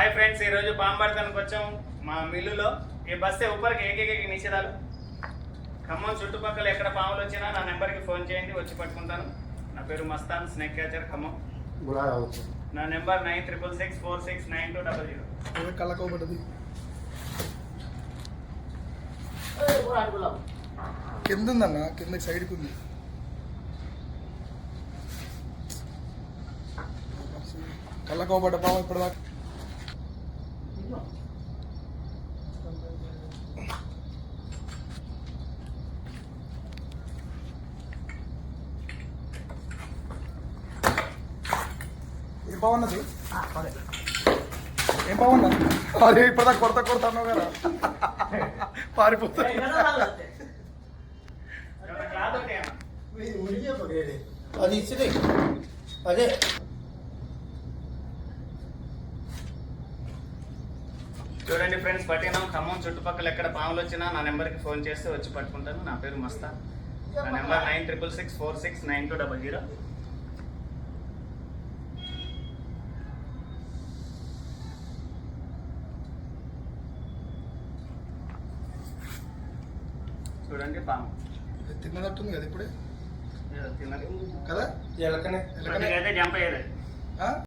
Hi friends, ఈరోజు బాంబర్తన్కి వచ్చాం. మా మిల్లులో ఈ బస్సే ఊపర్కి ఏకైక నిషేధాలు. ఖమ్మం చుట్టుపక్కల ఎక్కడ పాములు వచ్చినా నా నెంబర్కి ఫోన్ చేయండి, వచ్చి పట్టుకుంటాను. నా పేరు మస్తాన్, స్నేక్ క్యాచర్, ఖమ్మం. నా నెంబర్ 9666469200. కళ్ళకోబడ్డది కింద ఉందన్న, కింద సైడ్కి ఉంది. కళ్ళకోబడ్డ పాము ఇప్పటిదాకా ఏం బాగున్నది, ఏం బాగున్నా అదే ఇప్పటిదాకా కొడతా అన్నావు కదా, పారిపోతా. అది ఇచ్చింది అదే చూడండి ఫ్రెండ్స్, పట్టినాం. ఖమ్మం చుట్టుపక్కల ఎక్కడ పాములు వచ్చినా నా నెంబర్కి ఫోన్ చేస్తే వచ్చి పట్టుకుంటాను. నా పేరు మస్తాన్. నా నెంబర్ 9666469200. చూడండి పాము తిన్నదట్టుంది కదా ఇప్పుడే తిన్నది కదా, ఎలకనే జంప్ అయ్యేది.